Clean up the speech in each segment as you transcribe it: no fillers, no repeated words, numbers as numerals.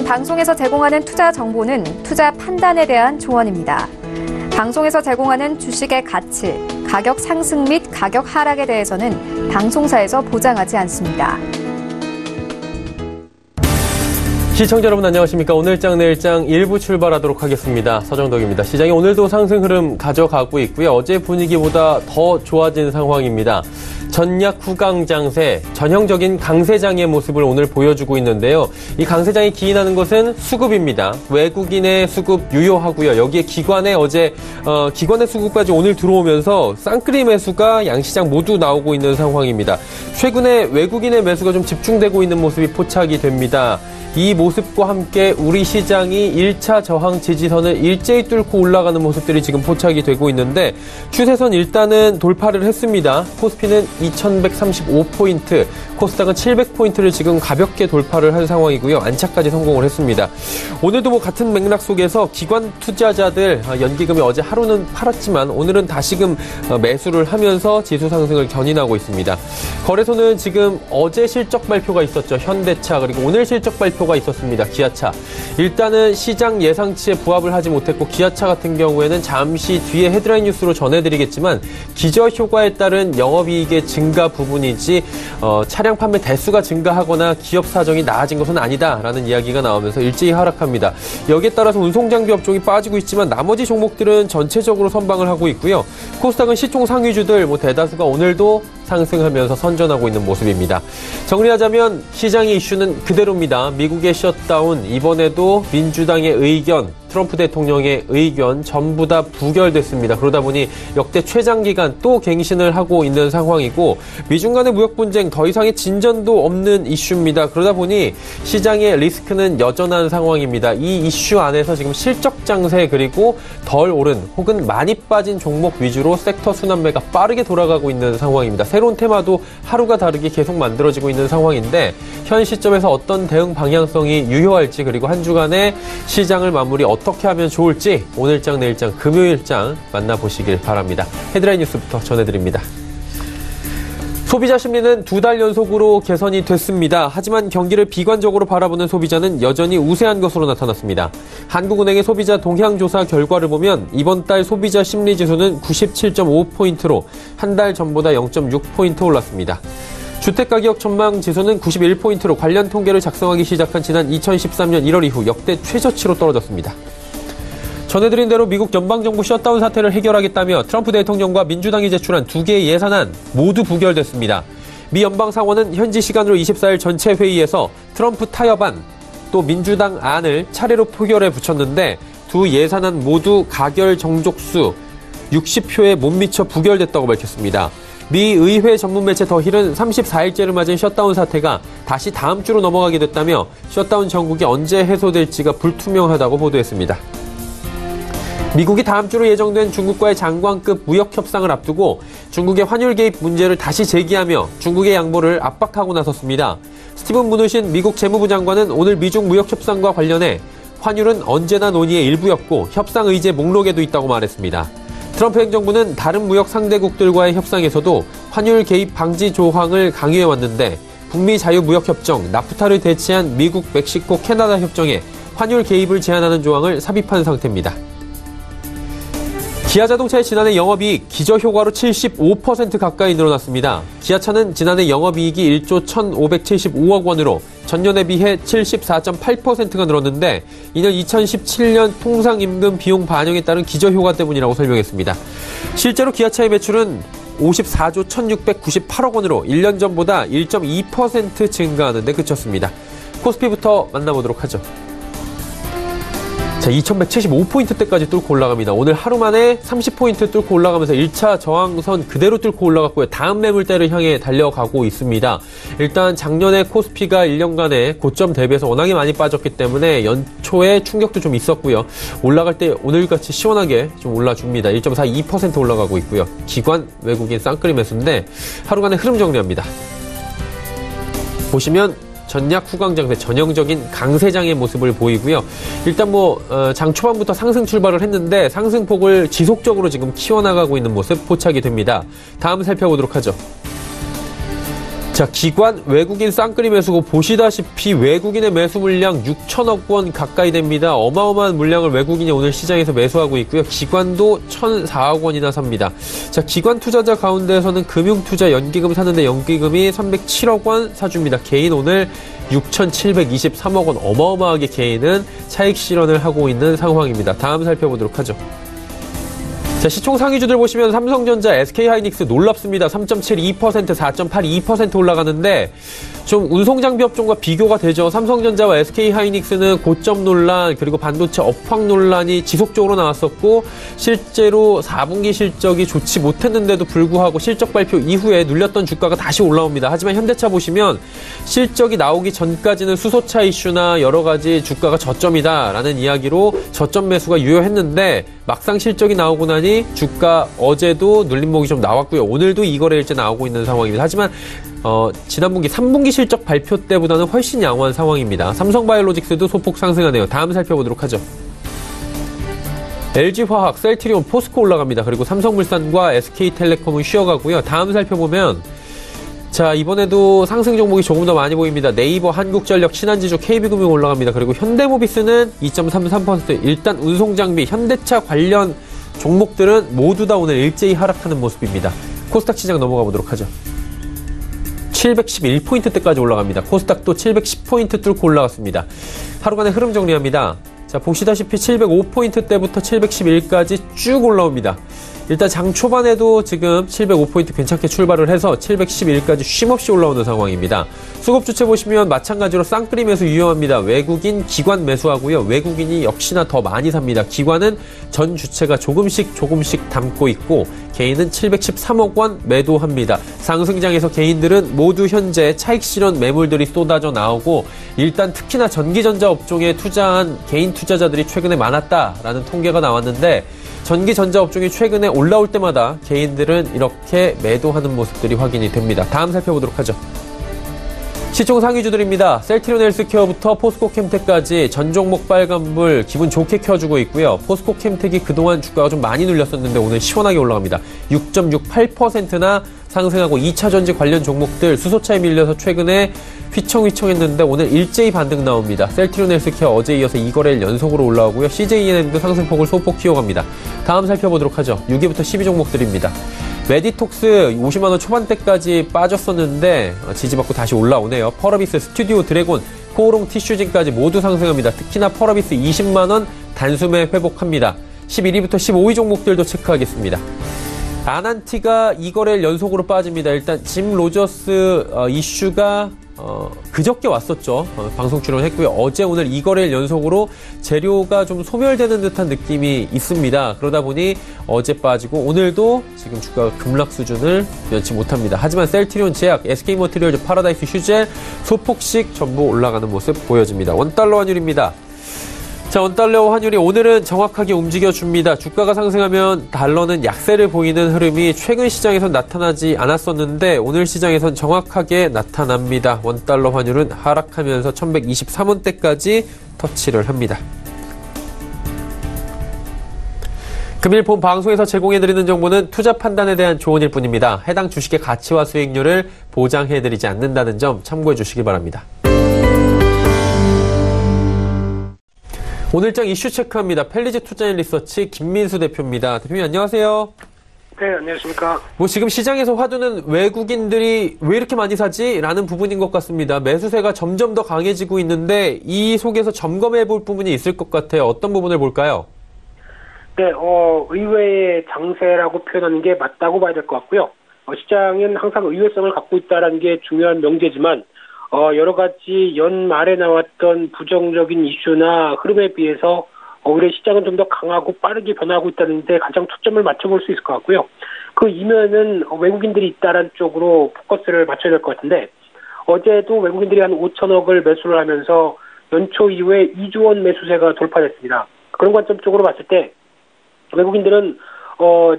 방송에서 제공하는 투자 정보는 투자 판단에 대한 조언입니다. 방송에서 제공하는 주식의 가치, 가격 상승 및 가격 하락에 대해서는 방송사에서 보장하지 않습니다. 시청자 여러분 안녕하십니까. 오늘장 내일장 1부 출발하도록 하겠습니다. 서정덕입니다. 시장이 오늘도 상승 흐름 가져가고 있고요. 어제 분위기보다 더 좋아진 상황입니다. 전약 후강 장세, 전형적인 강세장의 모습을 오늘 보여주고 있는데요. 이 강세장이 기인하는 것은 수급입니다. 외국인의 수급 유효하고요. 여기에 기관의 기관의 수급까지 오늘 들어오면서 쌍끌이 매수가 양시장 모두 나오고 있는 상황입니다. 최근에 외국인의 매수가 좀 집중되고 있는 모습이 포착이 됩니다. 이 모습과 함께 우리 시장이 1차 저항 지지선을 일제히 뚫고 올라가는 모습들이 지금 포착이 되고 있는데 추세선 일단은 돌파를 했습니다. 코스피는 2135포인트, 코스닥은 700포인트를 지금 가볍게 돌파를 한 상황이고요. 안착까지 성공을 했습니다. 오늘도 같은 맥락 속에서 기관 투자자들 연기금이 어제 하루는 팔았지만 오늘은 다시금 매수를 하면서 지수 상승을 견인하고 있습니다. 거래소는 지금 어제 실적 발표가 있었죠. 현대차 그리고 오늘 실적 발표가 있었습니다. 기아차. 일단은 시장 예상치에 부합을 하지 못했고 기아차 같은 경우에는 잠시 뒤에 헤드라인 뉴스로 전해드리겠지만 기저효과에 따른 영업이익의 증가 부분이지 차량 판매 대수가 증가하거나 기업 사정이 나아진 것은 아니다라는 이야기가 나오면서 일제히 하락합니다. 여기에 따라서 운송장비 업종이 빠지고 있지만 나머지 종목들은 전체적으로 선방을 하고 있고요. 코스닥은 시총 상위주들 대다수가 오늘도 상승하면서 선전하고 있는 모습입니다. 정리하자면 시장의 이슈는 그대로입니다. 미국의 셧다운, 이번에도 민주당의 의견, 트럼프 대통령의 의견 전부 다 부결됐습니다. 그러다 보니 역대 최장기간 또 갱신을 하고 있는 상황이고 미중 간의 무역 분쟁 더 이상의 진전도 없는 이슈입니다. 그러다 보니 시장의 리스크는 여전한 상황입니다. 이 이슈 안에서 지금 실적 장세 그리고 덜 오른 혹은 많이 빠진 종목 위주로 섹터 순환매가 빠르게 돌아가고 있는 상황입니다. 새로운 테마도 하루가 다르게 계속 만들어지고 있는 상황인데 현 시점에서 어떤 대응 방향성이 유효할지 그리고 한 주간의 시장을 마무리 어떻게 하면 좋을지 오늘장 내일장 금요일장 만나보시길 바랍니다. 헤드라인 뉴스부터 전해드립니다. 소비자 심리는 2달 연속으로 개선이 됐습니다. 하지만 경기를 비관적으로 바라보는 소비자는 여전히 우세한 것으로 나타났습니다. 한국은행의 소비자 동향조사 결과를 보면 이번 달 소비자 심리지수는 97.5포인트로 한 달 전보다 0.6포인트 올랐습니다. 주택가격 전망 지수는 91포인트로 관련 통계를 작성하기 시작한 지난 2013년 1월 이후 역대 최저치로 떨어졌습니다. 전해드린 대로 미국 연방정부 셧다운 사태를 해결하겠다며 트럼프 대통령과 민주당이 제출한 2개의 예산안 모두 부결됐습니다. 미 연방상원은 현지 시간으로 24일 전체 회의에서 트럼프 타협안 또 민주당 안을 차례로 표결에 붙였는데 두 예산안 모두 가결 정족수 60표에 못 미쳐 부결됐다고 밝혔습니다. 미 의회 전문 매체 더 힐은 34일째를 맞은 셧다운 사태가 다시 다음 주로 넘어가게 됐다며 셧다운 전국이 언제 해소될지가 불투명하다고 보도했습니다. 미국이 다음 주로 예정된 중국과의 장관급 무역 협상을 앞두고 중국의 환율 개입 문제를 다시 제기하며 중국의 양보를 압박하고 나섰습니다. 스티븐 무누신 미국 재무부 장관은 오늘 미중 무역 협상과 관련해 환율은 언제나 논의의 일부였고 협상 의제 목록에도 있다고 말했습니다. 트럼프 행정부는 다른 무역 상대국들과의 협상에서도 환율 개입 방지 조항을 강요해왔는데 북미 자유무역협정, 나프타를 대체한 미국, 멕시코, 캐나다 협정에 환율 개입을 제한하는 조항을 삽입한 상태입니다. 기아자동차의 지난해 영업이익 기저효과로 75% 가까이 늘어났습니다. 기아차는 지난해 영업이익이 1조 1,575억 원으로 전년에 비해 74.8%가 늘었는데 이는 2017년 통상임금 비용 반영에 따른 기저효과 때문이라고 설명했습니다. 실제로 기아차의 매출은 54조 1,698억 원으로 1년 전보다 1.2% 증가하는 데 그쳤습니다. 코스피부터 만나보도록 하죠. 자, 2175포인트대까지 뚫고 올라갑니다. 오늘 하루 만에 30포인트 뚫고 올라가면서 1차 저항선 그대로 뚫고 올라갔고요. 다음 매물대를 향해 달려가고 있습니다. 일단 작년에 코스피가 1년간의 고점 대비해서 워낙에 많이 빠졌기 때문에 연초에 충격도 좀 있었고요. 올라갈 때 오늘같이 시원하게 좀 올라줍니다. 1.42% 올라가고 있고요. 기관 외국인 쌍끌이 매수인데 하루간의 흐름 정리합니다. 보시면 전약 후강장세 전형적인 강세장의 모습을 보이고요. 일단 장 초반부터 상승 출발을 했는데 상승폭을 지속적으로 지금 키워나가고 있는 모습 포착이 됩니다. 다음 살펴보도록 하죠. 자, 기관 외국인 쌍끌이 매수고 보시다시피 외국인의 매수 물량 6천억 원 가까이 됩니다. 어마어마한 물량을 외국인이 오늘 시장에서 매수하고 있고요. 기관도 1,004억 원이나 삽니다. 자, 기관 투자자 가운데에서는 금융투자 연기금 사는데 연기금이 307억 원 사줍니다. 개인 오늘 6,723억 원 어마어마하게 개인은 차익 실현을 하고 있는 상황입니다. 다음 살펴보도록 하죠. 자, 시총 상위주들 보시면 삼성전자, SK하이닉스 놀랍습니다. 3.72%, 4.82% 올라가는데 좀 운송장비 업종과 비교가 되죠. 삼성전자와 SK하이닉스는 고점 논란 그리고 반도체 업황 논란이 지속적으로 나왔었고 실제로 4분기 실적이 좋지 못했는데도 불구하고 실적 발표 이후에 눌렸던 주가가 다시 올라옵니다. 하지만 현대차 보시면 실적이 나오기 전까지는 수소차 이슈나 여러 가지 주가가 저점이다라는 이야기로 저점 매수가 유효했는데 막상 실적이 나오고 나니 주가 어제도 눌림목이 좀 나왔고요. 오늘도 이 거래일째 나오고 있는 상황입니다. 하지만 지난 분기 3분기 실적 발표 때보다는 훨씬 양호한 상황입니다. 삼성바이오로직스도 소폭 상승하네요. 다음 살펴보도록 하죠. LG화학, 셀트리온, 포스코 올라갑니다. 그리고 삼성물산과 SK텔레콤은 쉬어가고요. 다음 살펴보면 자, 이번에도 상승 종목이 조금 더 많이 보입니다. 네이버, 한국전력, 신한지주, KB금융 올라갑니다. 그리고 현대모비스는 2.33%. 일단 운송장비, 현대차 관련 종목들은 모두 다 오늘 일제히 하락하는 모습입니다. 코스닥 시장 넘어가 보도록 하죠. 711포인트대까지 올라갑니다. 코스닥도 710포인트 뚫고 올라갔습니다. 하루간의 흐름 정리합니다. 자, 보시다시피 705포인트대부터 711까지 쭉 올라옵니다. 일단 장 초반에도 지금 705포인트 괜찮게 출발을 해서 711까지 쉼없이 올라오는 상황입니다. 수급 주체 보시면 마찬가지로 쌍끌이 매수 유효합니다. 외국인 기관 매수하고요. 외국인이 역시나 더 많이 삽니다. 기관은 전 주체가 조금씩 담고 있고 개인은 713억 원 매도합니다. 상승장에서 개인들은 모두 현재 차익 실현 매물들이 쏟아져 나오고 일단 특히나 전기전자 업종에 투자한 개인 투자자들이 최근에 많았다라는 통계가 나왔는데 전기전자 업종이 최근에 올라올 때마다 개인들은 이렇게 매도하는 모습들이 확인이 됩니다. 다음 살펴보도록 하죠. 시총 상위주들입니다. 셀트리온 헬스케어부터 포스코캠텍까지 전 종목 빨간불 기분 좋게 켜주고 있고요. 포스코캠텍이 그동안 주가가 좀 많이 눌렸었는데 오늘 시원하게 올라갑니다. 6.68%나 상승하고 2차전지 관련 종목들 수소차에 밀려서 최근에 휘청휘청했는데 오늘 일제히 반등 나옵니다. 셀트리온 헬스케어 어제 이어서 2거래일 연속으로 올라오고요. CJENM도 상승폭을 소폭 키워갑니다. 다음 살펴보도록 하죠. 6위부터 10위 종목들입니다. 메디톡스 50만원 초반대까지 빠졌었는데 지지받고 다시 올라오네요. 펄어비스, 스튜디오 드래곤, 코오롱 티슈진까지 모두 상승합니다. 특히나 펄어비스 20만원 단숨에 회복합니다. 11위부터 15위 종목들도 체크하겠습니다. 아난티가 2거래일 연속으로 빠집니다. 일단 짐 로저스 이슈가 그저께 왔었죠. 방송 출연했고요. 어제 오늘 2거래일 연속으로 재료가 좀 소멸되는 듯한 느낌이 있습니다. 그러다 보니 어제 빠지고 오늘도 지금 주가가 급락 수준을 면치 못합니다. 하지만 셀트리온 제약, SK머티리얼즈, 파라다이스 휴젤 소폭씩 전부 올라가는 모습 보여집니다. 원달러 환율입니다. 자, 원달러 환율이 오늘은 정확하게 움직여줍니다. 주가가 상승하면 달러는 약세를 보이는 흐름이 최근 시장에선 나타나지 않았었는데 오늘 시장에선 정확하게 나타납니다. 원달러 환율은 하락하면서 1123원대까지 터치를 합니다. 금일 본 방송에서 제공해드리는 정보는 투자 판단에 대한 조언일 뿐입니다. 해당 주식의 가치와 수익률을 보장해드리지 않는다는 점 참고해 주시기 바랍니다. 오늘장 이슈 체크합니다. 펠리즈 투자앤리서치 김민수 대표입니다. 대표님 안녕하세요. 네, 안녕하십니까. 지금 시장에서 화두는 외국인들이 왜 이렇게 많이 사지? 라는 부분인 것 같습니다. 매수세가 점점 더 강해지고 있는데 이 속에서 점검해 볼 부분이 있을 것 같아요. 어떤 부분을 볼까요? 네, 의외의 장세라고 표현하는 게 맞다고 봐야 될 것 같고요. 시장은 항상 의외성을 갖고 있다는 게 중요한 명제지만 여러 가지 연말에 나왔던 부정적인 이슈나 흐름에 비해서 올해 시장은 좀 더 강하고 빠르게 변화하고 있다는 데 가장 초점을 맞춰볼 수 있을 것 같고요. 그 이면은 외국인들이 있다는 쪽으로 포커스를 맞춰야 될 것 같은데 어제도 외국인들이 한 5천억을 매수를 하면서 연초 이후에 2조 원 매수세가 돌파됐습니다. 그런 관점 쪽으로 봤을 때 외국인들은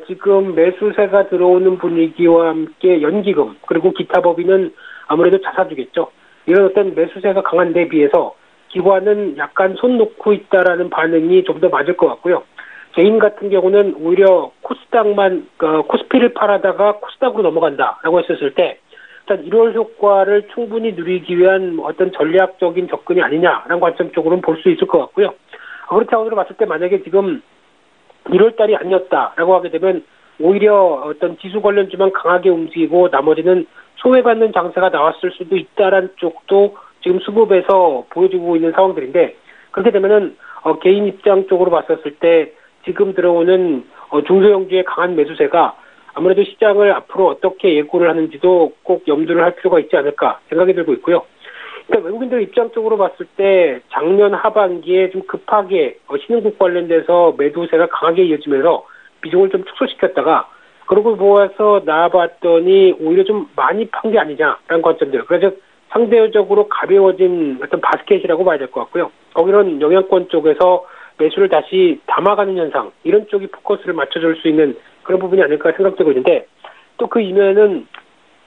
지금 매수세가 들어오는 분위기와 함께 연기금 그리고 기타 법인은 아무래도 자사주겠죠. 이런 어떤 매수세가 강한 데 비해서 기관은 약간 손 놓고 있다라는 반응이 좀 더 맞을 것 같고요. 개인 같은 경우는 오히려 코스닥만 코스피를 팔아다가 코스닥으로 넘어간다라고 했었을 때 일단 1월 효과를 충분히 누리기 위한 어떤 전략적인 접근이 아니냐라는 관점 쪽으로는 볼 수 있을 것 같고요. 그런 차원으로 봤을 때 만약에 지금 1월 달이 아니었다라고 하게 되면 오히려 어떤 지수 관련주만 강하게 움직이고 나머지는 소외받는 장세가 나왔을 수도 있다라는 쪽도 지금 수급에서 보여주고 있는 상황들인데, 그렇게 되면은 개인 입장 쪽으로 봤었을 때 지금 들어오는 중소형주의 강한 매수세가 아무래도 시장을 앞으로 어떻게 예고를 하는지도 꼭 염두를 할 필요가 있지 않을까 생각이 들고 있고요. 그러니까 외국인들 입장 쪽으로 봤을 때 작년 하반기에 좀 급하게 신흥국 관련돼서 매도세가 강하게 이어지면서 비중을 좀 축소시켰다가 그러고 모아서 나와봤더니 오히려 좀 많이 판 게 아니냐라는 관점들. 그래서 상대적으로 가벼워진 어떤 바스켓이라고 봐야 될 것 같고요. 거기는 영양권 쪽에서 매수를 다시 담아가는 현상, 이런 쪽이 포커스를 맞춰줄 수 있는 그런 부분이 아닐까 생각되고 있는데, 또 그 이면은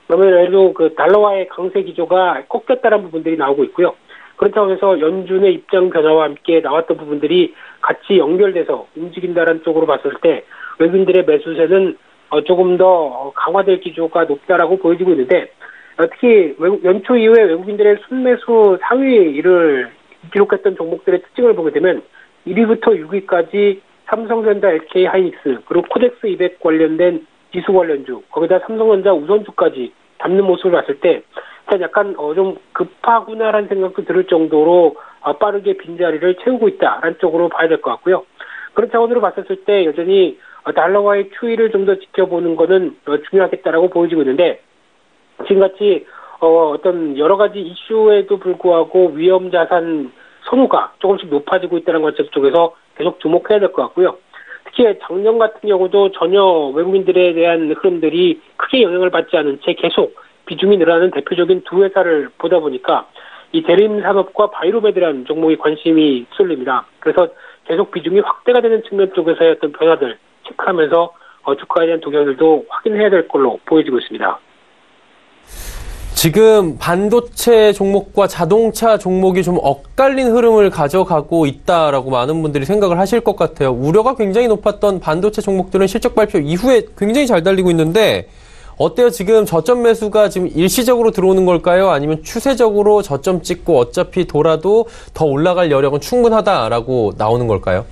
아무래도 그 달러와의 강세 기조가 꺾였다는 부분들이 나오고 있고요. 그런 차원에서 연준의 입장 변화와 함께 나왔던 부분들이 같이 연결돼서 움직인다는 쪽으로 봤을 때 외국인들의 매수세는 조금 더 강화될 기조가 높다라고 보여지고 있는데, 특히 연초 이후에 외국인들의 순매수 상위를 기록했던 종목들의 특징을 보게 되면 1위부터 6위까지 삼성전자, SK 하이닉스, 그리고 코덱스 200 관련된 지수 관련주, 거기다 삼성전자 우선주까지 담는 모습을 봤을 때 약간 좀 급하구나라는 생각도 들을 정도로 빠르게 빈자리를 채우고 있다라는 쪽으로 봐야 될 것 같고요. 그런 차원으로 봤을 때 여전히 달러와의 추이를 좀 더 지켜보는 거는 중요하겠다라고 보여지고 있는데, 지금같이 어떤 여러 가지 이슈에도 불구하고 위험 자산 선호가 조금씩 높아지고 있다는 관점 쪽에서 계속 주목해야 될 것 같고요. 특히 작년 같은 경우도 전혀 외국인들에 대한 흐름들이 크게 영향을 받지 않은 채 계속 비중이 늘어나는 대표적인 두 회사를 보다 보니까 이 대림산업과 바이로메드라는 종목에 관심이 쏠립니다. 그래서 계속 비중이 확대가 되는 측면 쪽에서의 어떤 변화들 체크하면서 주가에 대한 동향들도 확인해야 될 걸로 보여지고 있습니다. 지금 반도체 종목과 자동차 종목이 좀 엇갈린 흐름을 가져가고 있다라고 많은 분들이 생각을 하실 것 같아요. 우려가 굉장히 높았던 반도체 종목들은 실적 발표 이후에 굉장히 잘 달리고 있는데 어때요? 지금 저점 매수가 지금 일시적으로 들어오는 걸까요? 아니면 추세적으로 저점 찍고 어차피 돌아도 더 올라갈 여력은 충분하다라고 나오는 걸까요?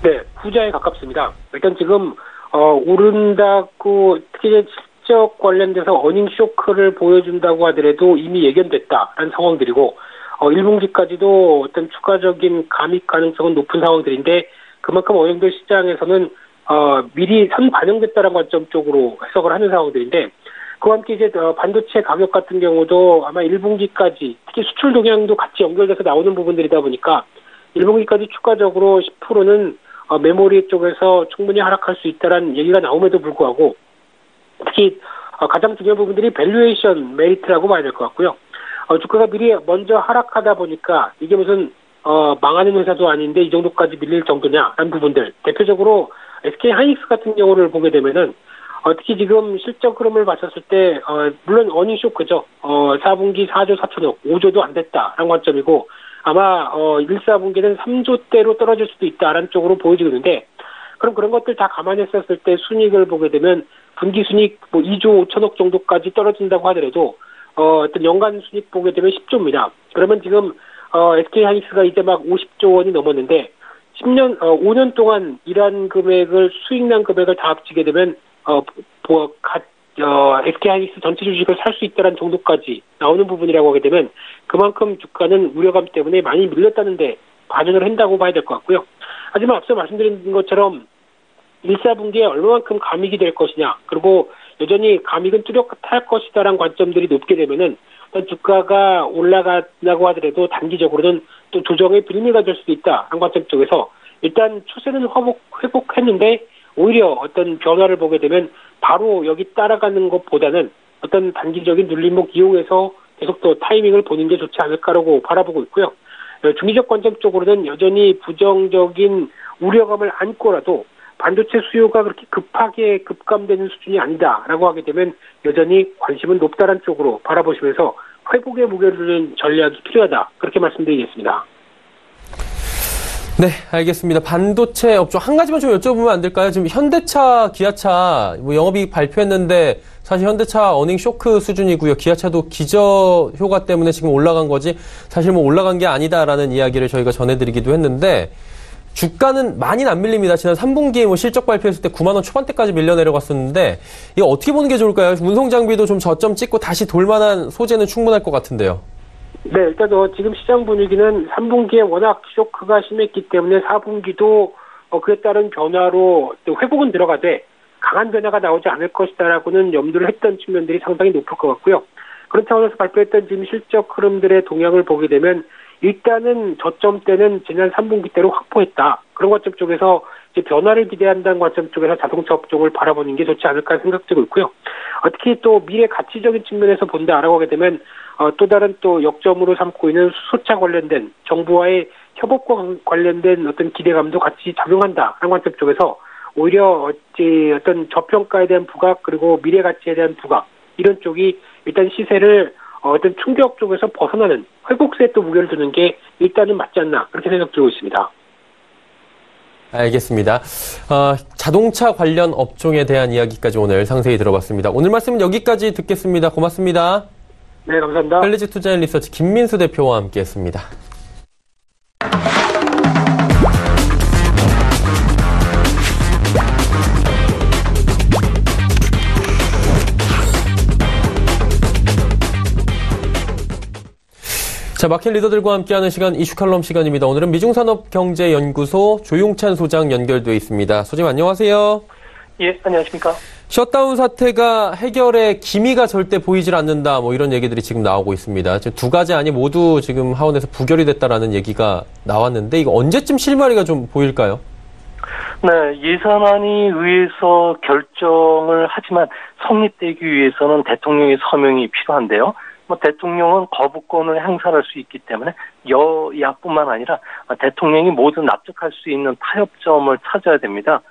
네, 후자에 가깝습니다. 일단 지금 오른다고 특히 실적 관련돼서 어닝 쇼크를 보여준다고 하더라도 이미 예견됐다라는 상황들이고 1분기까지도 어떤 추가적인 감익 가능성은 높은 상황들인데, 그만큼 어영들 시장에서는 미리 선반영됐다는 관점 쪽으로 해석을 하는 상황들인데, 그와 함께 이제 반도체 가격 같은 경우도 아마 1분기까지 특히 수출 동향도 같이 연결돼서 나오는 부분들이다 보니까 1분기까지 추가적으로 10%는 메모리 쪽에서 충분히 하락할 수 있다는 얘기가 나옴에도 불구하고 특히 가장 중요한 부분들이 밸류에이션 메리트라고 봐야 될 것 같고요. 주가가 미리 먼저 하락하다 보니까 이게 무슨 망하는 회사도 아닌데 이 정도까지 밀릴 정도냐라는 부분들, 대표적으로 SK 하이닉스 같은 경우를 보게 되면은 특히 지금 실적 흐름을 봤었을 때 물론 어닝 쇼크죠. 4분기 4조 4천억, 5조도 안 됐다라는 관점이고 아마 1, 4분기는 3조대로 떨어질 수도 있다라는 쪽으로 보여지고 있는데, 그럼 그런 것들 다 감안했었을 때 순이익을 보게 되면 분기 순이익 2조 5천억 정도까지 떨어진다고 하더라도 어떤 연간 순이익 보게 되면 10조입니다. 그러면 지금 SK 하이닉스가 이제 막 50조 원이 넘었는데 5년 동안 일한 금액을 수익난 금액을 다 합치게 되면 SK 하이닉스 전체 주식을 살 수 있다는 정도까지 나오는 부분이라고 하게 되면 그만큼 주가는 우려감 때문에 많이 밀렸다는데 반영을 한다고 봐야 될 것 같고요. 하지만 앞서 말씀드린 것처럼 1, 4분기에 얼마만큼 감익이 될 것이냐, 그리고 여전히 감익은 뚜렷할 것이다라는 관점들이 높게 되면은 주가가 올라간다고 하더라도 단기적으로는 또 조정의 빌미가 될 수도 있다라는 관점 쪽에서 일단 추세는 회복했는데 오히려 어떤 변화를 보게 되면 바로 여기 따라가는 것보다는 어떤 단기적인 눌림목 이용해서 계속 또 타이밍을 보는 게 좋지 않을까라고 바라보고 있고요. 중기적 관점 쪽으로는 여전히 부정적인 우려감을 안고라도 반도체 수요가 그렇게 급하게 급감되는 수준이 아니다라고 하게 되면 여전히 관심은 높다는 쪽으로 바라보시면서 회복의 무게를 두는 전략이 필요하다, 그렇게 말씀드리겠습니다. 네, 알겠습니다. 반도체 업종 한 가지만 좀 여쭤보면 안 될까요? 지금 현대차, 기아차 영업이익 발표했는데 사실 현대차 어닝 쇼크 수준이고요. 기아차도 기저 효과 때문에 지금 올라간 거지 사실 올라간 게 아니다라는 이야기를 저희가 전해드리기도 했는데 주가는 많이는 안 밀립니다. 지난 3분기에 실적 발표했을 때 9만 원 초반대까지 밀려 내려갔었는데 이거 어떻게 보는 게 좋을까요? 운송 장비도 좀 저점 찍고 다시 돌만한 소재는 충분할 것 같은데요. 네, 일단 지금 시장 분위기는 3분기에 워낙 쇼크가 심했기 때문에 4분기도 그에 따른 변화로 또 회복은 들어가되 강한 변화가 나오지 않을 것이다라고는 염두를 했던 측면들이 상당히 높을 것 같고요. 그런 차원에서 발표했던 지금 실적 흐름들의 동향을 보게 되면 일단은 저점 때는 지난 3분기 때로 확보했다. 그런 관점 쪽에서 이제 변화를 기대한다는 관점 쪽에서 자동차 업종을 바라보는 게 좋지 않을까 생각되고 있고요. 특히 또 미래 가치적인 측면에서 본다라고 하게 되면 또 다른 또 역점으로 삼고 있는 수소차 관련된 정부와의 협업과 관련된 어떤 기대감도 같이 작용한다라는 관점 쪽에서 오히려 어떤 저평가에 대한 부각 그리고 미래 가치에 대한 부각 이런 쪽이 일단 시세를 어떤 충격 쪽에서 벗어나는 회복세에 또 무게를 두는 게 일단은 맞지 않나 그렇게 생각되고 있습니다. 알겠습니다. 자동차 관련 업종에 대한 이야기까지 오늘 상세히 들어봤습니다. 오늘 말씀은 여기까지 듣겠습니다. 고맙습니다. 네, 감사합니다. 펠리지 투자인 리서치 김민수 대표와 함께했습니다. 자, 마켓 리더들과 함께하는 시간 이슈칼럼 시간입니다. 오늘은 미중산업경제연구소 조용찬 소장 연결돼 있습니다. 소장님 안녕하세요. 예, 안녕하십니까. 셧다운 사태가 해결의 기미가 절대 보이질 않는다. 이런 얘기들이 지금 나오고 있습니다. 지금 두 가지 안이 모두 지금 하원에서 부결이 됐다라는 얘기가 나왔는데 이거 언제쯤 실마리가 좀 보일까요? 네, 예산안이 의회에서 결정을 하지만 성립되기 위해서는 대통령의 서명이 필요한데요. 대통령은 거부권을 행사할 수 있기 때문에 여야뿐만 아니라 대통령이 모두 납득할 수 있는 타협점을 찾아야 됩니다.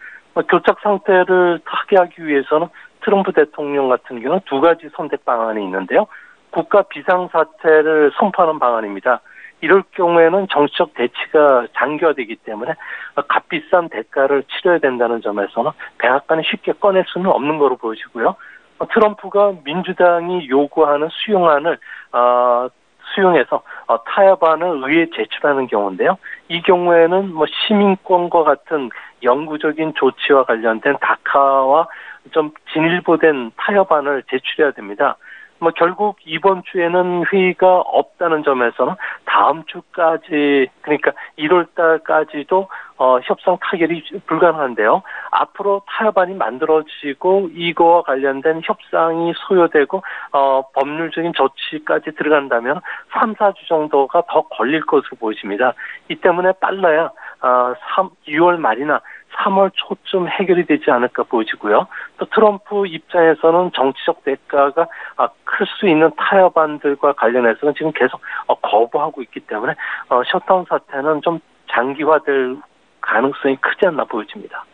교착 상태를 타개하기 위해서는 트럼프 대통령 같은 경우는 두 가지 선택 방안이 있는데요. 국가 비상사태를 선포하는 방안입니다. 이럴 경우에는 정치적 대치가 장기화되기 때문에 값비싼 대가를 치러야 된다는 점에서는 백악관이 쉽게 꺼낼 수는 없는 거로 보여지고요. 트럼프가 민주당이 요구하는 수용안을 수용해서 타협안을 의회에 제출하는 경우인데요. 이 경우에는 시민권과 같은 영구적인 조치와 관련된 다카와 좀 진일보된 타협안을 제출해야 됩니다. 결국 이번 주에는 회의가 없다는 점에서는 다음 주까지 그러니까 1월 달까지도 협상 타결이 불가능한데요. 앞으로 타협안이 만들어지고 이거와 관련된 협상이 소요되고 법률적인 조치까지 들어간다면 3, 4주 정도가 더 걸릴 것으로 보입니다. 이 때문에 빨라야 2월 말이나 3월 초쯤 해결이 되지 않을까 보여지고요. 또 트럼프 입장에서는 정치적 대가가 클 수 있는 타협안들과 관련해서는 지금 계속 거부하고 있기 때문에 셧다운 사태는 좀 장기화될 가능성이 크지 않나 보여집니다.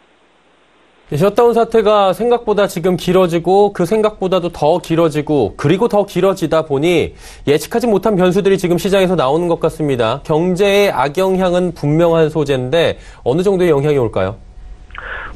셧다운 사태가 생각보다 지금 길어지고 그 생각보다도 더 길어지고 그리고 더 길어지다 보니 예측하지 못한 변수들이 지금 시장에서 나오는 것 같습니다. 경제의 악영향은 분명한 소재인데 어느 정도의 영향이 올까요?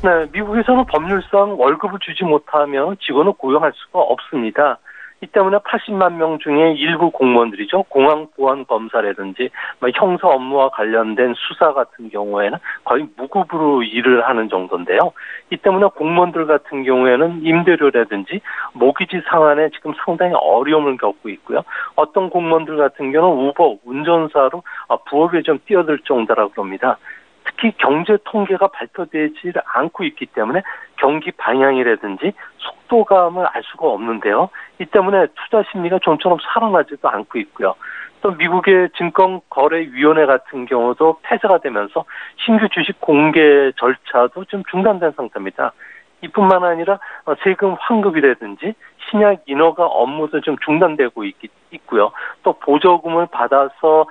네, 미국에서는 법률상 월급을 주지 못하면 직원을 고용할 수가 없습니다. 이 때문에 80만 명 중에 일부 공무원들이죠. 공항 보안 검사라든지 형사 업무와 관련된 수사 같은 경우에는 거의 무급으로 일을 하는 정도인데요. 이 때문에 공무원들 같은 경우에는 임대료라든지 모기지 상환에 지금 상당히 어려움을 겪고 있고요. 어떤 공무원들 같은 경우는 우버 운전사로 부업에 좀 뛰어들 정도라고 그럽니다. 특히 경제 통계가 발표되지 않고 있기 때문에 경기 방향이라든지 속도감을 알 수가 없는데요. 이 때문에 투자 심리가 좀처럼 살아나지도 않고 있고요. 또 미국의 증권거래위원회 같은 경우도 폐쇄가 되면서 신규 주식 공개 절차도 좀 중단된 상태입니다. 이뿐만 아니라 세금 환급이라든지 신약 인허가 업무도 좀 중단되고 있고요. 또 보조금을 받아서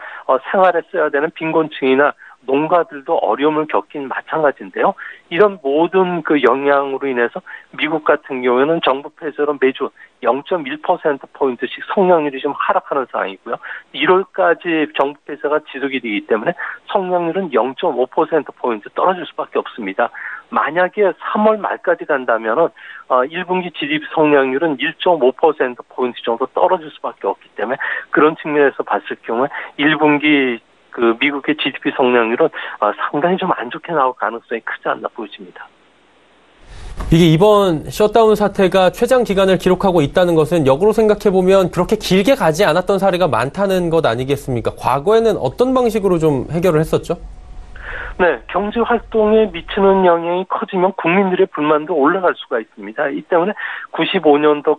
생활에 써야 되는 빈곤층이나 농가들도 어려움을 겪긴 마찬가지인데요. 이런 모든 그 영향으로 인해서 미국 같은 경우에는 정부 폐쇄로 매주 0.1%포인트씩 성장률이 좀 하락하는 상황이고요. 1월까지 정부 폐쇄가 지속이 되기 때문에 성장률은 0.5%포인트 떨어질 수밖에 없습니다. 만약에 3월 말까지 간다면은 1분기 GDP 성장률은 1.5%포인트 정도 떨어질 수밖에 없기 때문에 그런 측면에서 봤을 경우에 1분기 그 미국의 GDP 성장률은 상당히 좀 안 좋게 나올 가능성이 크지 않나 보여집니다. 이게 이번 셧다운 사태가 최장 기간을 기록하고 있다는 것은 역으로 생각해보면 그렇게 길게 가지 않았던 사례가 많다는 것 아니겠습니까? 과거에는 어떤 방식으로 좀 해결을 했었죠? 네, 경제 활동에 미치는 영향이 커지면 국민들의 불만도 올라갈 수가 있습니다. 이 때문에 95년도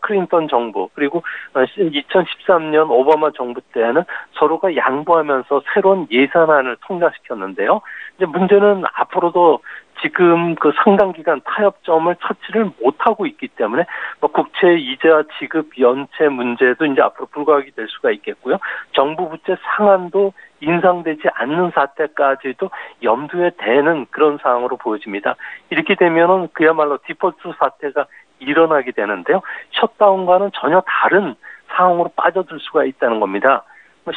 클린턴 정부 그리고 2013년 오바마 정부 때는 서로가 양보하면서 새로운 예산안을 통과시켰는데요. 이제 문제는 앞으로도 지금 그 상당 기간 타협점을 찾지를 못하고 있기 때문에 국채 이자 지급 연체 문제도 이제 앞으로 불거하게 될 수가 있겠고요. 정부 부채 상한도 인상되지 않는 사태까지도 염두에 대는 그런 상황으로 보여집니다. 이렇게 되면은 그야말로 디폴트 사태가 일어나게 되는데요. 셧다운과는 전혀 다른 상황으로 빠져들 수가 있다는 겁니다.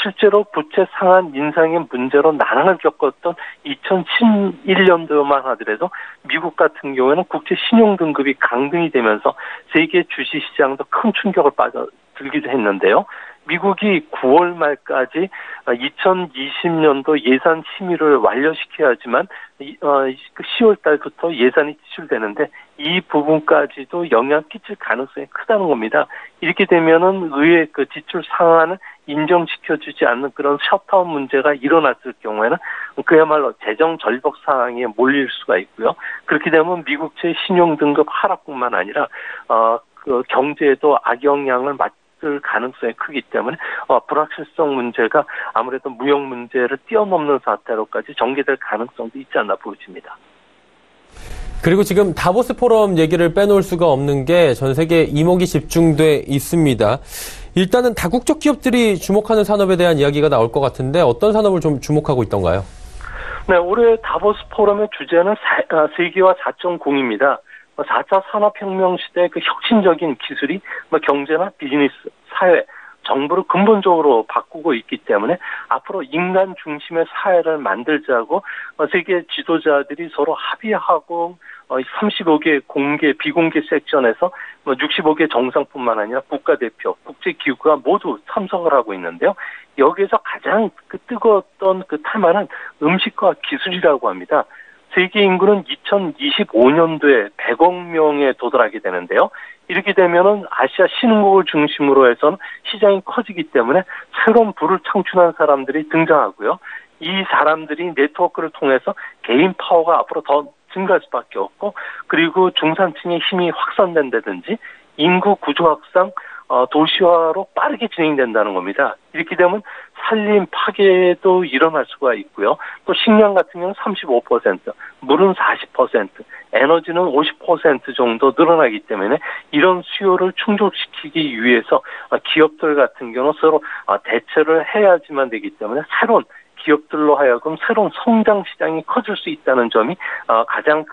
실제로 부채 상한 인상의 문제로 난항을 겪었던 2011년도만 하더라도 미국 같은 경우에는 국제 신용 등급이 강등이 되면서 세계 주식 시장도 큰 충격을 빠져들기도 했는데요. 미국이 9월 말까지 2020년도 예산 심의를 완료시켜야 하지만 10월 달부터 예산이 지출되는데 이 부분까지도 영향을 끼칠 가능성이 크다는 겁니다. 이렇게 되면은 의회 그 지출 상한을 인정시켜주지 않는 그런 셧다운 문제가 일어났을 경우에는 그야말로 재정 절벽 상황에 몰릴 수가 있고요. 그렇게 되면 미국채 신용 등급 하락뿐만 아니라 그 경제에도 악영향을 맞을 가능성이 크기 때문에 불확실성 문제가 아무래도 무역 문제를 뛰어넘는 사태로까지 전개될 가능성도 있지 않나 보여집니다. 그리고 지금 다보스 포럼 얘기를 빼놓을 수가 없는 게 전 세계 이목이 집중돼 있습니다. 일단은 다국적 기업들이 주목하는 산업에 대한 이야기가 나올 것 같은데 어떤 산업을 좀 주목하고 있던가요? 네, 올해 다보스 포럼의 주제는 세계화 4.0입니다. 4차 산업혁명 시대의 그 혁신적인 기술이 경제나 비즈니스, 사회, 정부를 근본적으로 바꾸고 있기 때문에 앞으로 인간 중심의 사회를 만들자고 세계 지도자들이 서로 합의하고 35개 공개, 비공개 섹션에서 65개 정상뿐만 아니라 국가대표, 국제기구가 모두 참석을 하고 있는데요. 여기에서 가장 뜨거웠던 그 테마는 음식과 기술이라고 합니다. 세계 인구는 2025년도에 100억 명에 도달하게 되는데요. 이렇게 되면은 아시아 신흥국을 중심으로 해서는 시장이 커지기 때문에 새로운 부를 창출한 사람들이 등장하고요. 이 사람들이 네트워크를 통해서 개인 파워가 앞으로 더 증가할 수밖에 없고, 그리고 중산층의 힘이 확산된다든지 인구 구조확산, 도시화로 빠르게 진행된다는 겁니다. 이렇게 되면 산림 파괴도 일어날 수가 있고요. 또 식량 같은 경우는 35%, 물은 40%, 에너지는 50% 정도 늘어나기 때문에 이런 수요를 충족시키기 위해서 기업들 같은 경우는 서로 대처를 해야지만 되기 때문에 새로운 기업들로 하여금 새로운 성장 시장이 커질 수 있다는 점이 가장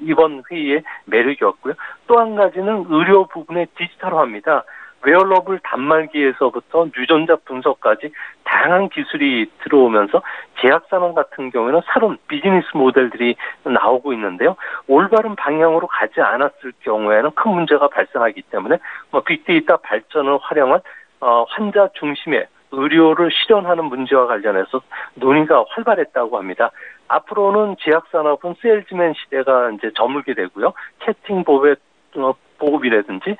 이번 회의의 매력이었고요. 또 한 가지는 의료 부분의 디지털화입니다. 웨어러블 단말기에서부터 유전자 분석까지 다양한 기술이 들어오면서 제약산업 같은 경우에는 새로운 비즈니스 모델들이 나오고 있는데요. 올바른 방향으로 가지 않았을 경우에는 큰 문제가 발생하기 때문에 빅데이터 발전을 활용한 환자 중심의 의료를 실현하는 문제와 관련해서 논의가 활발했다고 합니다. 앞으로는 제약산업은 세일즈맨 시대가 이제 저물게 되고요. 채팅 보급이라든지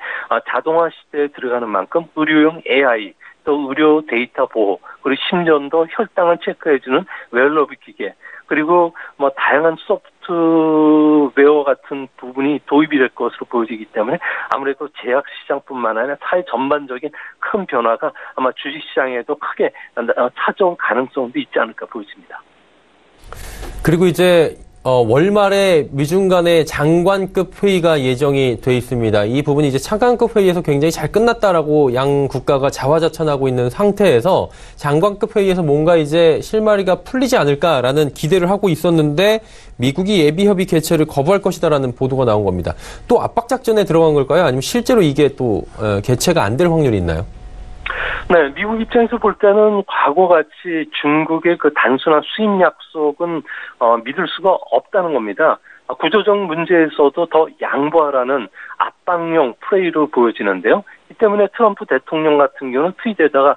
자동화 시대에 들어가는 만큼 의료용 AI, 또 의료 데이터 보호, 그리고 심전도 혈당을 체크해주는 웨어러블 기계, 그리고 다양한 소프트웨어 같은 부분이 도입이 될 것으로 보여지기 때문에 아무래도 제약 시장뿐만 아니라 사회 전반적인 큰 변화가 아마 주식 시장에도 크게 찾아올 가능성도 있지 않을까 보여집니다. 그리고 이제 월말에 미중 간의 장관급 회의가 예정이 돼 있습니다. 이 부분이 이제 차관급 회의에서 굉장히 잘 끝났다라고 양 국가가 자화자찬하고 있는 상태에서 장관급 회의에서 뭔가 이제 실마리가 풀리지 않을까라는 기대를 하고 있었는데 미국이 예비협의 개최를 거부할 것이다라는 보도가 나온 겁니다. 또 압박 작전에 들어간 걸까요? 아니면 실제로 이게 또 개최가 안 될 확률이 있나요? 네, 미국 입장에서 볼 때는 과거같이 중국의 그 단순한 수입 약속은 믿을 수가 없다는 겁니다. 구조적 문제에서도 더 양보하라는 압박용 플레이로 보여지는데요. 이 때문에 트럼프 대통령 같은 경우는 트윗에다가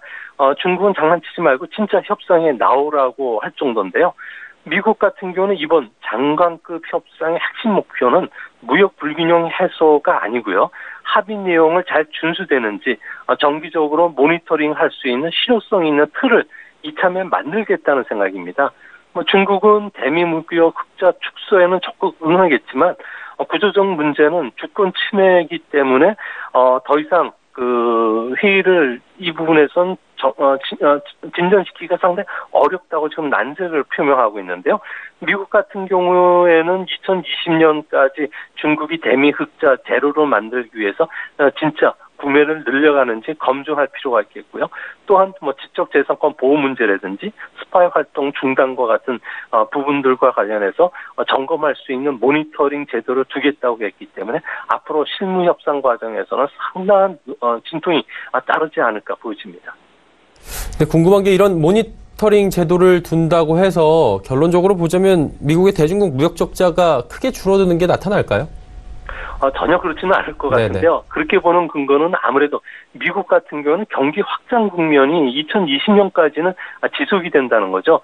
중국은 장난치지 말고 진짜 협상에 나오라고 할 정도인데요. 미국 같은 경우는 이번 장관급 협상의 핵심 목표는 무역 불균형 해소가 아니고요. 합의 내용을 잘 준수되는지 정기적으로 모니터링할 수 있는 실효성 있는 틀을 이참에 만들겠다는 생각입니다. 중국은 대미무역 흑자 축소에는 적극 응하겠지만 구조적 문제는 주권 침해이기 때문에 더 이상 그 회의를 이 부분에선 진전시키기가 상당히 어렵다고 지금 난색을 표명하고 있는데요. 미국 같은 경우에는 2020년까지 중국이 대미 흑자 제로로 만들기 위해서 진짜 구매를 늘려가는지 검증할 필요가 있겠고요. 또한 지적재산권 보호 문제라든지 스파이 활동 중단과 같은 부분들과 관련해서 점검할 수 있는 모니터링 제도를 두겠다고 했기 때문에 앞으로 실무 협상 과정에서는 상당한 진통이 따르지 않을까 보여집니다. 네, 궁금한 게 이런 모니터링 제도를 둔다고 해서 결론적으로 보자면 미국의 대중국 무역 적자가 크게 줄어드는 게 나타날까요? 전혀 그렇지는 않을 것 같은데요. 네네. 그렇게 보는 근거는 아무래도 미국 같은 경우는 경기 확장 국면이 2020년까지는 지속이 된다는 거죠.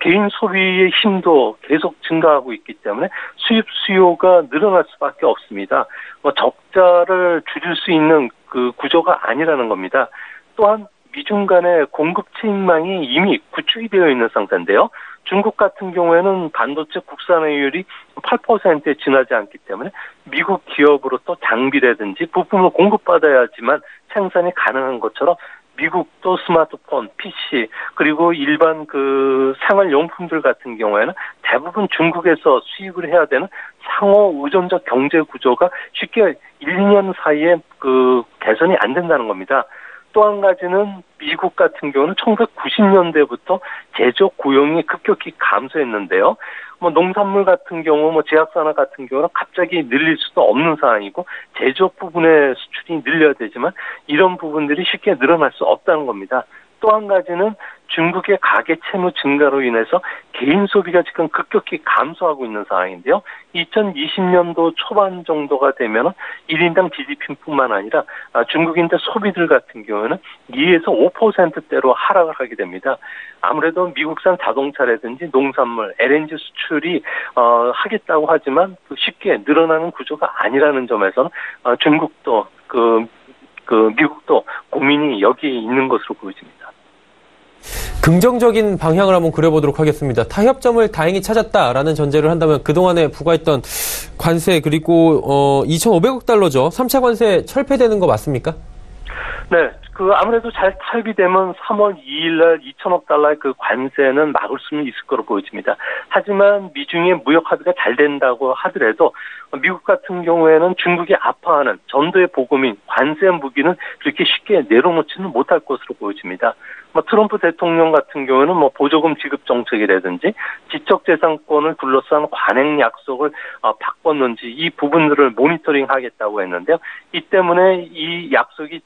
개인 소비의 힘도 계속 증가하고 있기 때문에 수입 수요가 늘어날 수밖에 없습니다. 적자를 줄일 수 있는 그 구조가 아니라는 겁니다. 또한 미중 간의 공급 체인망이 이미 구축이 되어 있는 상태인데요. 중국 같은 경우에는 반도체 국산화율이 8%에 지나지 않기 때문에 미국 기업으로부터 장비라든지 부품을 공급받아야지만 생산이 가능한 것처럼 미국도 스마트폰, PC 그리고 일반 그 생활용품들 같은 경우에는 대부분 중국에서 수입을 해야 되는 상호 의존적 경제 구조가 쉽게 1, 2년 사이에 그 개선이 안 된다는 겁니다. 또 한 가지는 미국 같은 경우는 1990년대부터 제조업 고용이 급격히 감소했는데요. 농산물 같은 경우, 제약산업 같은 경우는 갑자기 늘릴 수도 없는 상황이고 제조업 부분의 수출이 늘려야 되지만 이런 부분들이 쉽게 늘어날 수 없다는 겁니다. 또 한 가지는 중국의 가계 채무 증가로 인해서 개인 소비가 지금 급격히 감소하고 있는 상황인데요. 2020년도 초반 정도가 되면 1인당 GDP뿐만 아니라 중국인들 소비들 같은 경우는 2에서 5%대로 하락을 하게 됩니다. 아무래도 미국산 자동차라든지 농산물, LNG 수출이 하겠다고 하지만 쉽게 늘어나는 구조가 아니라는 점에서는 중국도 미국도 고민이 여기에 있는 것으로 보여집니다. 긍정적인 방향을 한번 그려보도록 하겠습니다. 타협점을 다행히 찾았다라는 전제를 한다면 그동안에 부과했던 관세 그리고 2,500억 달러죠. 3차 관세 철폐되는 거 맞습니까? 네. 아무래도 잘 타협이 되면 3월 2일 날 2천억 달러의 그 관세는 막을 수는 있을 거로 보여집니다. 하지만 미중의 무역 합의가 잘 된다고 하더라도 미국 같은 경우에는 중국이 아파하는 전도의 보급인 관세 무기는 그렇게 쉽게 내려놓지는 못할 것으로 보여집니다. 트럼프 대통령 같은 경우는 보조금 지급 정책이라든지 지적재산권을 둘러싼 관행 약속을 바꿨는지 이 부분들을 모니터링 하겠다고 했는데요. 이 때문에 이 약속이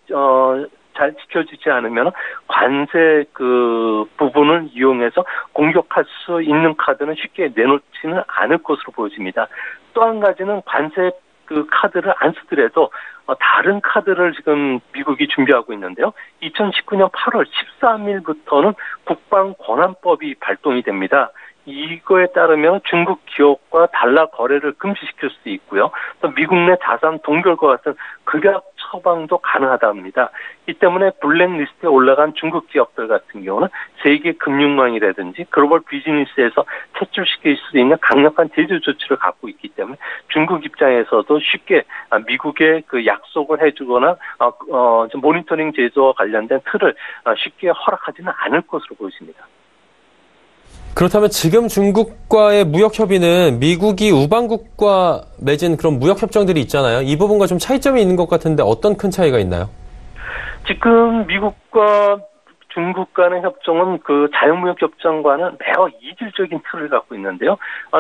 잘 지켜지지 않으면 관세 그 부분을 이용해서 공격할 수 있는 카드는 쉽게 내놓지는 않을 것으로 보여집니다. 또 한 가지는 관세 그 카드를 안 쓰더라도 다른 카드를 지금 미국이 준비하고 있는데요. 2019년 8월 13일부터는 국방권한법이 발동이 됩니다. 이거에 따르면 중국 기업과 달러 거래를 금지시킬 수도 있고요. 또 미국 내 자산 동결과 같은 극약 처방도 가능하다 합니다. 이 때문에 블랙리스트에 올라간 중국 기업들 같은 경우는 세계 금융망이라든지 글로벌 비즈니스에서 퇴출시킬 수 있는 강력한 제재 조치를 갖고 있기 때문에 중국 입장에서도 쉽게 미국의 그 약속을 해주거나 모니터링 제도와 관련된 틀을 쉽게 허락하지는 않을 것으로 보입니다. 그렇다면 지금 중국과의 무역 협의는 미국이 우방국과 맺은 그런 무역 협정들이 있잖아요. 이 부분과 좀 차이점이 있는 것 같은데 어떤 큰 차이가 있나요? 지금 미국과 중국 간의 협정은 그 자유무역 협정과는 매우 이질적인 틀을 갖고 있는데요.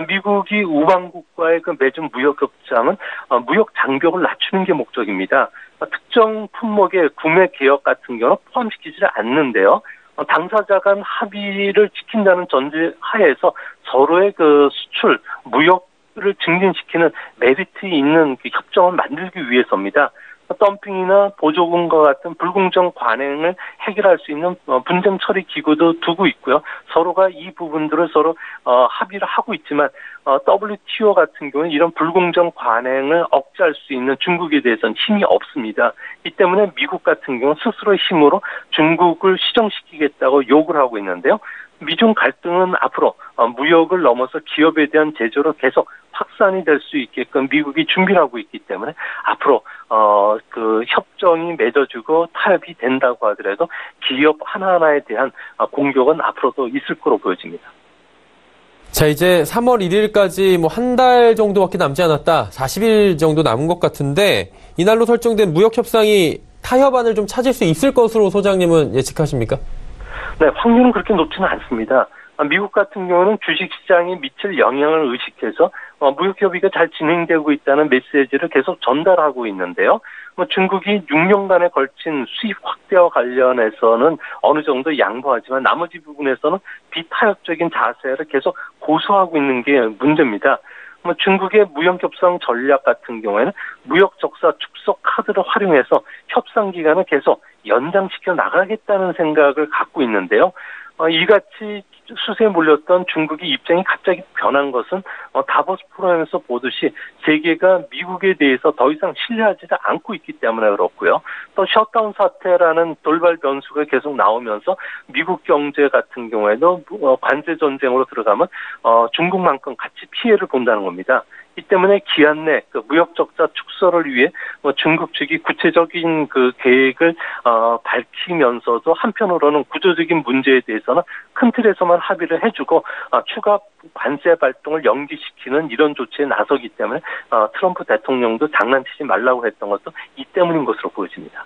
미국이 우방국과의 그 맺은 무역 협정은 무역 장벽을 낮추는 게 목적입니다. 특정 품목의 구매 개혁 같은 경우는 포함시키지 않는데요. 당사자 간 합의를 지킨다는 전제 하에서 서로의 그 수출, 무역을 증진시키는 메리트 있는 그 협정을 만들기 위해서입니다. 덤핑이나 보조금과 같은 불공정 관행을 해결할 수 있는 분쟁 처리 기구도 두고 있고요. 서로가 이 부분들을 서로 합의를 하고 있지만 WTO 같은 경우는 이런 불공정 관행을 억제할 수 있는 중국에 대해서는 힘이 없습니다. 이 때문에 미국 같은 경우는 스스로의 힘으로 중국을 시정시키겠다고 욕을 하고 있는데요. 미중 갈등은 앞으로 무역을 넘어서 기업에 대한 제재로 계속 확산이 될 수 있게끔 미국이 준비를 하고 있기 때문에 앞으로 그 협정이 맺어지고 타협이 된다고 하더라도 기업 하나하나에 대한 공격은 앞으로도 있을 거로 보여집니다. 자, 이제 3월 1일까지 뭐 한 달 정도밖에 남지 않았다. 40일 정도 남은 것 같은데 이날로 설정된 무역 협상이 타협안을 좀 찾을 수 있을 것으로 소장님은 예측하십니까? 네, 확률은 그렇게 높지는 않습니다. 미국 같은 경우는 주식시장에 미칠 영향을 의식해서 무역 협의가 잘 진행되고 있다는 메시지를 계속 전달하고 있는데요. 중국이 6년간에 걸친 수입 확대와 관련해서는 어느 정도 양보하지만 나머지 부분에서는 비타협적인 자세를 계속 고수하고 있는 게 문제입니다. 중국의 무역협상 전략 같은 경우에는 무역 적자 축소 카드를 활용해서 협상 기간을 계속 연장시켜 나가겠다는 생각을 갖고 있는데요. 이같이 수세에 몰렸던 중국의 입장이 갑자기 변한 것은 다보스 포럼에서 보듯이 세계가 미국에 대해서 더 이상 신뢰하지 않고 있기 때문에 그렇고요. 또 셧다운 사태라는 돌발 변수가 계속 나오면서 미국 경제 같은 경우에도 관세 전쟁으로 들어가면 중국만큼 같이 피해를 본다는 겁니다. 이 때문에 기한 내 그 무역 적자 축소를 위해 중국 측이 구체적인 그 계획을 밝히면서도 한편으로는 구조적인 문제에 대해서는 큰 틀에서만 합의를 해주고 추가 관세 발동을 연기시키는 이런 조치에 나서기 때문에 트럼프 대통령도 장난치지 말라고 했던 것도 이 때문인 것으로 보여집니다.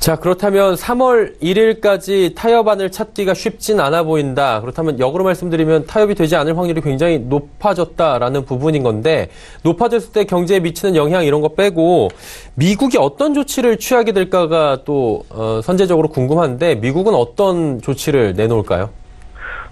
자, 그렇다면 3월 1일까지 타협안을 찾기가 쉽진 않아 보인다. 그렇다면 역으로 말씀드리면 타협이 되지 않을 확률이 굉장히 높아졌다라는 부분인 건데 높아졌을 때 경제에 미치는 영향 이런 거 빼고 미국이 어떤 조치를 취하게 될까가 또 선제적으로 궁금한데 미국은 어떤 조치를 내놓을까요?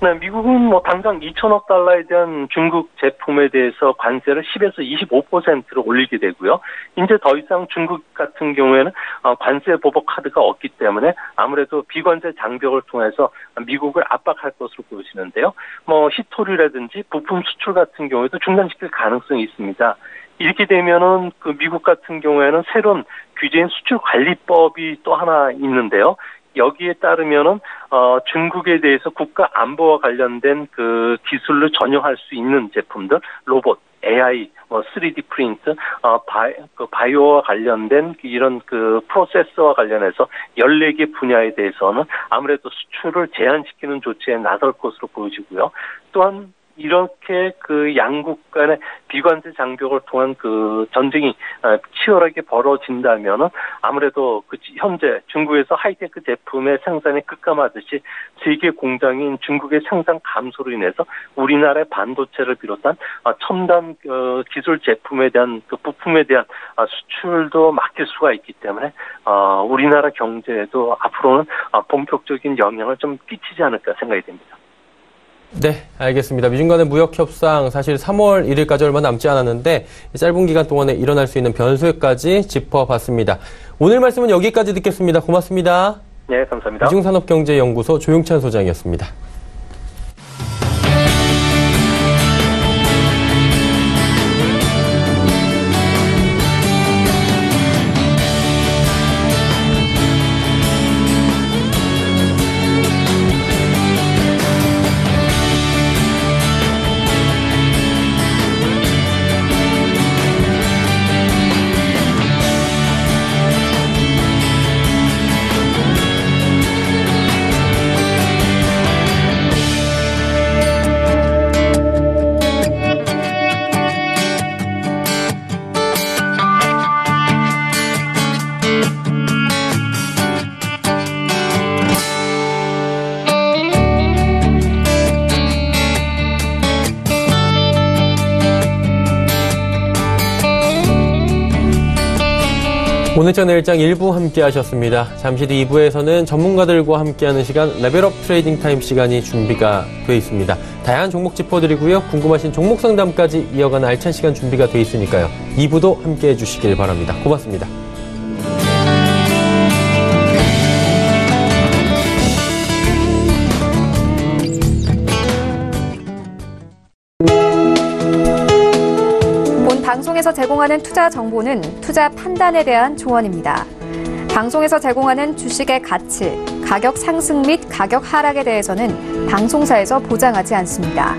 네, 미국은 당장 2천억 달러에 대한 중국 제품에 대해서 관세를 10에서 25%로 올리게 되고요. 이제 더 이상 중국 같은 경우에는 관세 보복 카드가 없기 때문에 아무래도 비관세 장벽을 통해서 미국을 압박할 것으로 보여지는데요. 히토류라든지 부품 수출 같은 경우에도 중단시킬 가능성이 있습니다. 이렇게 되면은 그 미국 같은 경우에는 새로운 규제인 수출 관리법이 또 하나 있는데요. 여기에 따르면은 중국에 대해서 국가 안보와 관련된 그 기술을 전용할 수 있는 제품들, 로봇, AI, 3D 프린트, 바이오와 관련된 이런 그 프로세서와 관련해서 14개 분야에 대해서는 아무래도 수출을 제한시키는 조치에 나설 것으로 보여지고요. 또한 이렇게 그 양국 간의 비관세 장벽을 통한 그 전쟁이 치열하게 벌어진다면은 아무래도 그 현재 중국에서 하이테크 제품의 생산이 급감하듯이 세계 공장인 중국의 생산 감소로 인해서 우리나라의 반도체를 비롯한 첨단 기술 제품에 대한 그 부품에 대한 수출도 막힐 수가 있기 때문에 우리나라 경제에도 앞으로는 본격적인 영향을 좀 끼치지 않을까 생각이 됩니다. 네, 알겠습니다. 미중 간의 무역 협상 사실 3월 1일까지 얼마 남지 않았는데 짧은 기간 동안에 일어날 수 있는 변수까지 짚어봤습니다. 오늘 말씀은 여기까지 듣겠습니다. 고맙습니다. 네, 감사합니다. 미중산업경제연구소 조용찬 소장이었습니다. 오늘장 내일장 1부 함께 하셨습니다. 잠시 뒤 2부에서는 전문가들과 함께하는 시간 레벨업 트레이딩 타임 시간이 준비가 되어 있습니다. 다양한 종목 짚어드리고요. 궁금하신 종목 상담까지 이어가는 알찬 시간 준비가 되어 있으니까요. 2부도 함께해 주시길 바랍니다. 고맙습니다. 방송에서 제공하는 투자 정보는 투자 판단에 대한 조언입니다. 방송에서 제공하는 주식의 가치, 가격 상승 및 가격 하락에 대해서는 방송사에서 보장하지 않습니다.